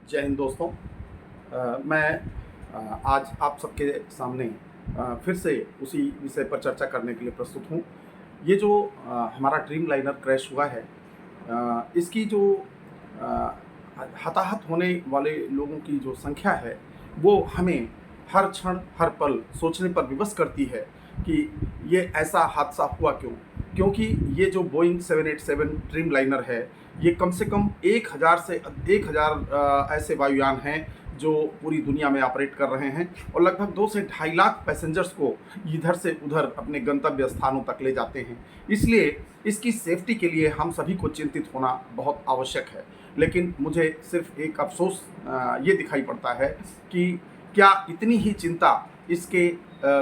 जय हिंद दोस्तों। मैं आज आप सबके सामने फिर से उसी विषय पर चर्चा करने के लिए प्रस्तुत हूँ। ये जो हमारा ड्रीम लाइनर क्रैश हुआ है, इसकी जो अ, हताहत होने वाले लोगों की जो संख्या है, वो हमें हर क्षण, हर पल सोचने पर विवश करती है कि ये ऐसा हादसा हुआ क्यों? क्योंकि ये जो बोइंग 787 ड्रीम लाइनर है, ये कम से कम 1000 ऐसे वायुयान हैं जो पूरी दुनिया में ऑपरेट कर रहे हैं और लगभग 2 से ढाई लाख पैसेंजर्स को इधर से उधर अपने गंतव्य स्थानों तक ले जाते हैं। इसलिए इसकी सेफ्टी के लिए हम सभी को चिंतित होना बहुत आवश्यक है। लेकिन मुझे सिर्फ एक अफ़सोस ये दिखाई पड़ता है कि क्या इतनी ही चिंता इसके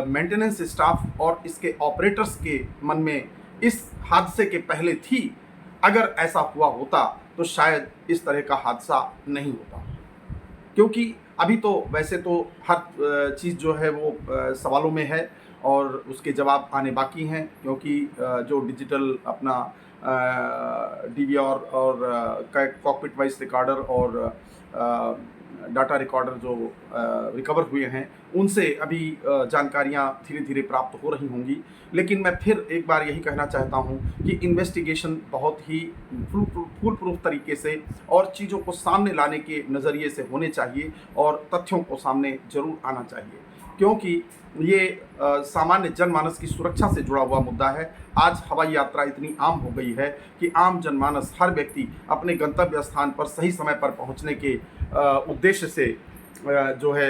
मेंटेनेंस स्टाफ और इसके ऑपरेटर्स के मन में इस हादसे के पहले थी? अगर ऐसा हुआ होता तो शायद इस तरह का हादसा नहीं होता। क्योंकि अभी तो वैसे तो हर चीज़ जो है वो सवालों में है और उसके जवाब आने बाकी हैं, क्योंकि जो डिजिटल अपना डीवीआर और कॉकपिट वॉइस रिकॉर्डर और डाटा रिकॉर्डर जो रिकवर हुए हैं, उनसे अभी जानकारियां धीरे धीरे प्राप्त हो रही होंगी। लेकिन मैं फिर एक बार यही कहना चाहता हूं कि इन्वेस्टिगेशन बहुत ही फुल प्रूफ तरीके से और चीज़ों को सामने लाने के नज़रिए से होने चाहिए और तथ्यों को सामने जरूर आना चाहिए, क्योंकि ये सामान्य जनमानस की सुरक्षा से जुड़ा हुआ मुद्दा है। आज हवाई यात्रा इतनी आम हो गई है कि आम जनमानस, हर व्यक्ति अपने गंतव्य स्थान पर सही समय पर पहुंचने के उद्देश्य से जो है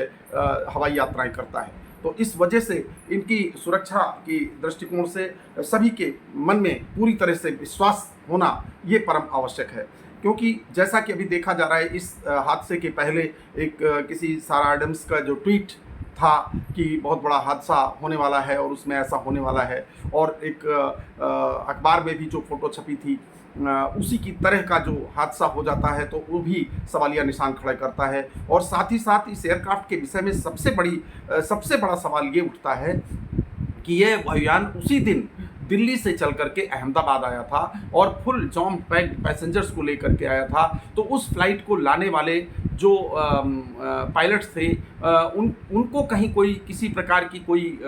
हवाई यात्राएं करता है। तो इस वजह से इनकी सुरक्षा की दृष्टिकोण से सभी के मन में पूरी तरह से विश्वास होना ये परम आवश्यक है। क्योंकि जैसा कि अभी देखा जा रहा है, इस हादसे के पहले एक किसी सारा एडम्स का जो ट्वीट था कि बहुत बड़ा हादसा होने वाला है और उसमें ऐसा होने वाला है, और एक अखबार में भी जो फोटो छपी थी उसी की तरह का जो हादसा हो जाता है, तो वो भी सवालिया निशान खड़े करता है। और साथ ही साथ इस एयरक्राफ्ट के विषय में सबसे बड़ा सवाल ये उठता है कि यह वायुयान उसी दिन दिल्ली से चल करके अहमदाबाद आया था और फुल जॉम पैक्ड पैसेंजर्स को लेकर के आया था। तो उस फ्लाइट को लाने वाले जो पायलट्स थे, उनको कहीं कोई किसी प्रकार की कोई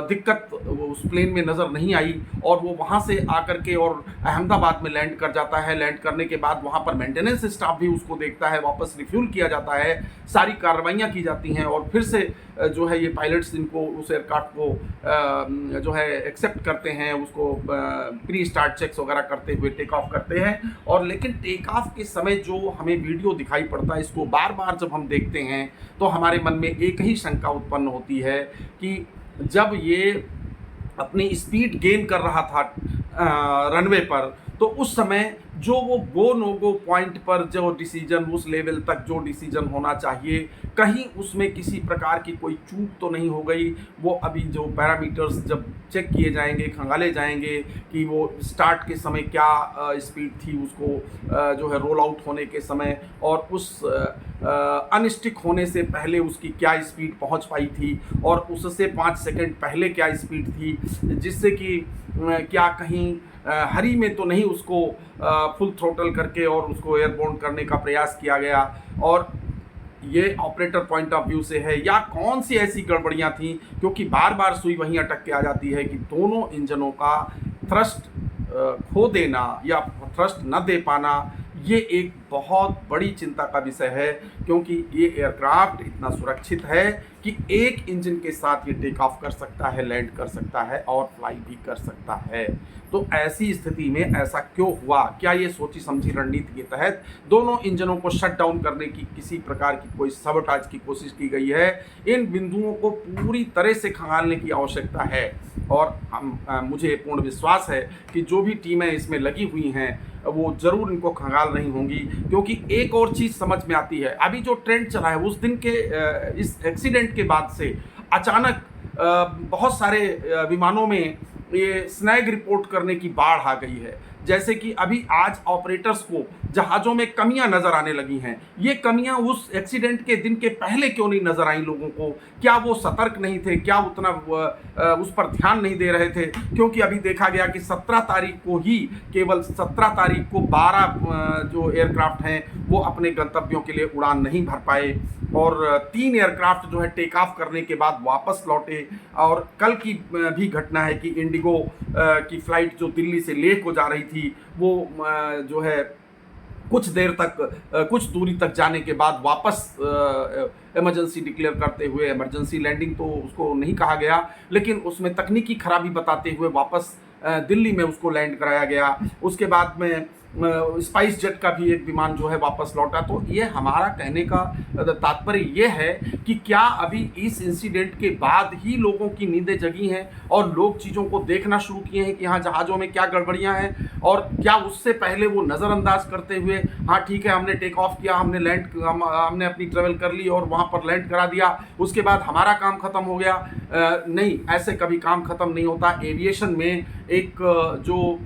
दिक्कत उस प्लेन में नज़र नहीं आई और वो वहाँ से आकर के और अहमदाबाद में लैंड कर जाता है। लैंड करने के बाद वहाँ पर मेंटेनेंस स्टाफ भी उसको देखता है, वापस रिफ्यूल किया जाता है, सारी कार्रवाइयाँ की जाती हैं और फिर से जो है ये पायलट्स इनको उस एयरक्राफ्ट को जो है एक्सेप्ट करते हैं, उसको प्री स्टार्ट चेक्स वगैरह करते हुए टेक ऑफ करते हैं। और लेकिन टेक ऑफ के समय जो हमें वीडियो दिखाई पड़ता है, इसको बार बार जब हम देखते हैं तो हमारे मन में एक ही शंका उत्पन्न होती है कि जब ये अपनी स्पीड गेन कर रहा था रनवे पर, तो उस समय जो वो गो नो गो पॉइंट पर जो डिसीजन, उस लेवल तक जो डिसीजन होना चाहिए, कहीं उसमें किसी प्रकार की कोई चूक तो नहीं हो गई? वो अभी जो पैरामीटर्स जब चेक किए जाएंगे, खंगाले जाएंगे कि वो स्टार्ट के समय क्या स्पीड थी, उसको जो है रोल आउट होने के समय, और उस अनस्टिक होने से पहले उसकी क्या स्पीड पहुंच पाई थी और उससे 5 सेकंड पहले क्या स्पीड थी, जिससे कि क्या कहीं हरी में तो नहीं उसको फुल थ्रोटल करके और उसको एयरबोर्न करने का प्रयास किया गया, और ये ऑपरेटर पॉइंट ऑफ व्यू से है, या कौन सी ऐसी गड़बड़ियां थी? क्योंकि बार बार सुई वहीं अटक के आ जाती है कि दोनों इंजनों का थ्रस्ट खो देना या थ्रस्ट न दे पाना, ये एक बहुत बड़ी चिंता का विषय है। क्योंकि ये एयरक्राफ्ट इतना सुरक्षित है कि एक इंजन के साथ ये टेक ऑफ कर सकता है, लैंड कर सकता है और फ्लाई भी कर सकता है। तो ऐसी स्थिति में ऐसा क्यों हुआ? क्या ये सोची समझी रणनीति के तहत दोनों इंजनों को शट डाउन करने की किसी प्रकार की कोई सबोटाज की कोशिश की गई है? इन बिंदुओं को पूरी तरह से खंगालने की आवश्यकता है और मुझे पूर्ण विश्वास है कि जो भी टीमें इसमें लगी हुई हैं वो ज़रूर इनको खंगाल रही होंगी। क्योंकि एक और चीज़ समझ में आती है, अभी जो ट्रेंड चला है उस दिन के इस एक्सीडेंट के बाद से अचानक बहुत सारे विमानों में ये स्नैग रिपोर्ट करने की बाढ़ आ गई है। जैसे कि अभी आज ऑपरेटर्स को जहाज़ों में कमियां नज़र आने लगी हैं। ये कमियां उस एक्सीडेंट के दिन के पहले क्यों नहीं नज़र आई लोगों को? क्या वो सतर्क नहीं थे? क्या उतना उस पर ध्यान नहीं दे रहे थे? क्योंकि अभी देखा गया कि 17 तारीख को ही, केवल 17 तारीख को 12 जो एयरक्राफ्ट हैं वो अपने गंतव्यों के लिए उड़ान नहीं भर पाए, और 3 एयरक्राफ्ट जो है टेक ऑफ करने के बाद वापस लौटे। और कल की भी घटना है कि इंडिगो की फ़्लाइट जो दिल्ली से लेह को जा रही थी, वो जो है कुछ देर तक कुछ दूरी तक जाने के बाद वापस इमरजेंसी डिक्लेयर करते हुए, इमरजेंसी लैंडिंग तो उसको नहीं कहा गया, लेकिन उसमें तकनीकी खराबी बताते हुए वापस दिल्ली में उसको लैंड कराया गया। उसके बाद में स्पाइस जेट का भी एक विमान जो है वापस लौटा। तो ये हमारा कहने का तात्पर्य ये है कि क्या अभी इस इंसिडेंट के बाद ही लोगों की नींदें जगी हैं और लोग चीज़ों को देखना शुरू किए हैं कि हाँ जहाज़ों में क्या गड़बड़ियाँ हैं, और क्या उससे पहले वो नज़रअंदाज करते हुए हाँ ठीक है हमने टेक ऑफ किया, हमने अपनी ट्रेवल कर ली और वहाँ पर लैंड करा दिया, उसके बाद हमारा काम ख़त्म हो गया? नहीं, ऐसे कभी काम ख़त्म नहीं होता। एविएशन में एक जो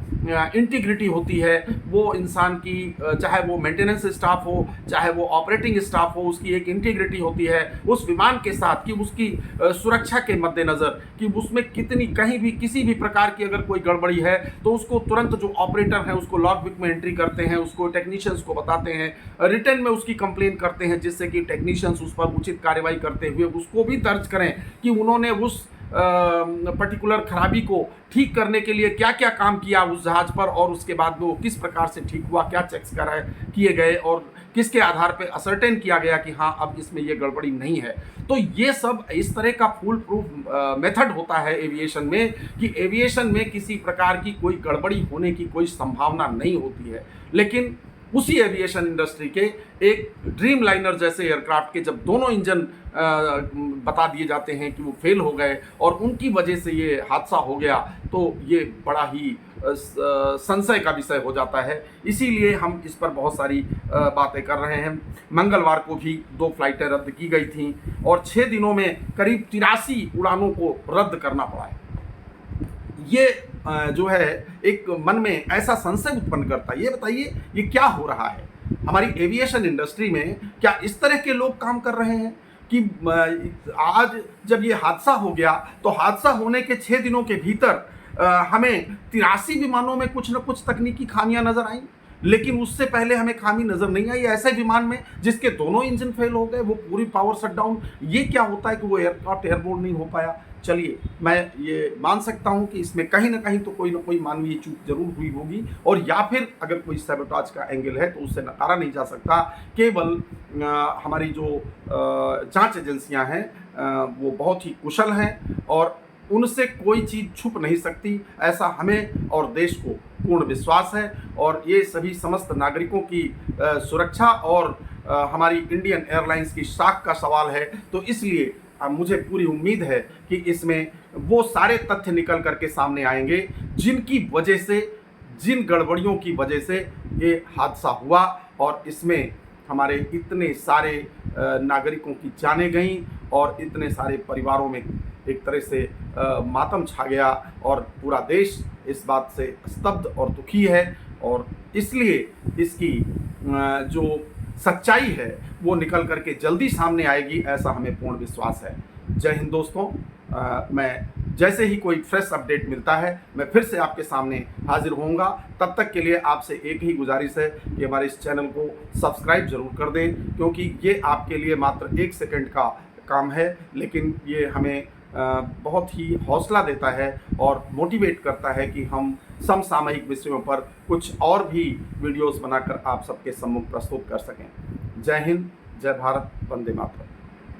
इंटीग्रिटी होती है वो इंसान की, चाहे वो मेंटेनेंस स्टाफ हो चाहे वो ऑपरेटिंग स्टाफ हो, उसकी एक इंटीग्रिटी होती है उस विमान के साथ कि उसकी सुरक्षा के मद्देनज़र कि उसमें कितनी कहीं भी किसी भी प्रकार की अगर कोई गड़बड़ी है तो उसको तुरंत जो ऑपरेटर हैं उसको लॉग बुक में एंट्री करते हैं, उसको टेक्नीशियंस को बताते हैं, रिटर्न में उसकी कंप्लेन करते हैं, जिससे कि टेक्नीशियंस उस पर उचित कार्रवाई करते हुए उसको भी दर्ज करें कि उन्होंने उस पर्टिकुलर खराबी को ठीक करने के लिए क्या क्या काम किया उस जहाज़ पर, और उसके बाद वो किस प्रकार से ठीक हुआ, क्या चेक्स किए गए और किसके आधार पे असर्टेन किया गया कि हाँ अब इसमें ये गड़बड़ी नहीं है। तो ये सब इस तरह का फुल प्रूफ मेथड होता है एविएशन में कि एविएशन में किसी प्रकार की कोई गड़बड़ी होने की कोई संभावना नहीं होती है। लेकिन उसी एविएशन इंडस्ट्री के एक ड्रीम लाइनर जैसे एयरक्राफ्ट के जब दोनों इंजन बता दिए जाते हैं कि वो फेल हो गए और उनकी वजह से ये हादसा हो गया, तो ये बड़ा ही संशय का विषय हो जाता है। इसीलिए हम इस पर बहुत सारी बातें कर रहे हैं। मंगलवार को भी 2 फ्लाइटें रद्द की गई थीं और 6 दिनों में करीब 83 उड़ानों को रद्द करना पड़ा है। ये जो है एक मन में ऐसा संशय उत्पन्न करता है। ये बताइए ये क्या हो रहा है हमारी एविएशन इंडस्ट्री में? क्या इस तरह के लोग काम कर रहे हैं कि आज जब ये हादसा हो गया तो हादसा होने के 6 दिनों के भीतर हमें 83 विमानों में कुछ न कुछ तकनीकी खामियां नजर आई, लेकिन उससे पहले हमें खामी नजर नहीं आई ऐसे विमान में जिसके दोनों इंजन फेल हो गए, वो पूरी पावर शटडाउन। ये क्या होता है कि वो एयरक्राफ्ट एयरबोर्न नहीं हो पाया? चलिए मैं ये मान सकता हूँ कि इसमें कहीं ना कहीं तो कोई ना कोई मानवीय चूक जरूर हुई होगी, और या फिर अगर कोई सैबोटाज का एंगल है तो उससे नकारा नहीं जा सकता। केवल हमारी जो जांच एजेंसियां हैं वो बहुत ही कुशल हैं और उनसे कोई चीज़ छुप नहीं सकती, ऐसा हमें और देश को पूर्ण विश्वास है। और ये सभी समस्त नागरिकों की सुरक्षा और हमारी इंडियन एयरलाइंस की साख का सवाल है। तो इसलिए मुझे पूरी उम्मीद है कि इसमें वो सारे तथ्य निकल करके सामने आएंगे जिनकी वजह से, जिन गड़बड़ियों की वजह से ये हादसा हुआ और इसमें हमारे इतने सारे नागरिकों की जानें गईं और इतने सारे परिवारों में एक तरह से मातम छा गया और पूरा देश इस बात से स्तब्ध और दुखी है। और इसलिए इसकी जो सच्चाई है वो निकल करके जल्दी सामने आएगी, ऐसा हमें पूर्ण विश्वास है। जय हिंद दोस्तों। मैं जैसे ही कोई फ्रेश अपडेट मिलता है मैं फिर से आपके सामने हाजिर होऊंगा। तब तक के लिए आपसे एक ही गुजारिश है कि हमारे इस चैनल को सब्सक्राइब जरूर कर दें, क्योंकि ये आपके लिए मात्र 1 सेकंड का काम है, लेकिन ये हमें बहुत ही हौसला देता है और मोटिवेट करता है कि हम समसामयिक विषयों पर कुछ और भी वीडियोस बनाकर आप सबके सम्मुख प्रस्तुत कर सकें। जय हिंद, जय भारत, वंदे मातरम।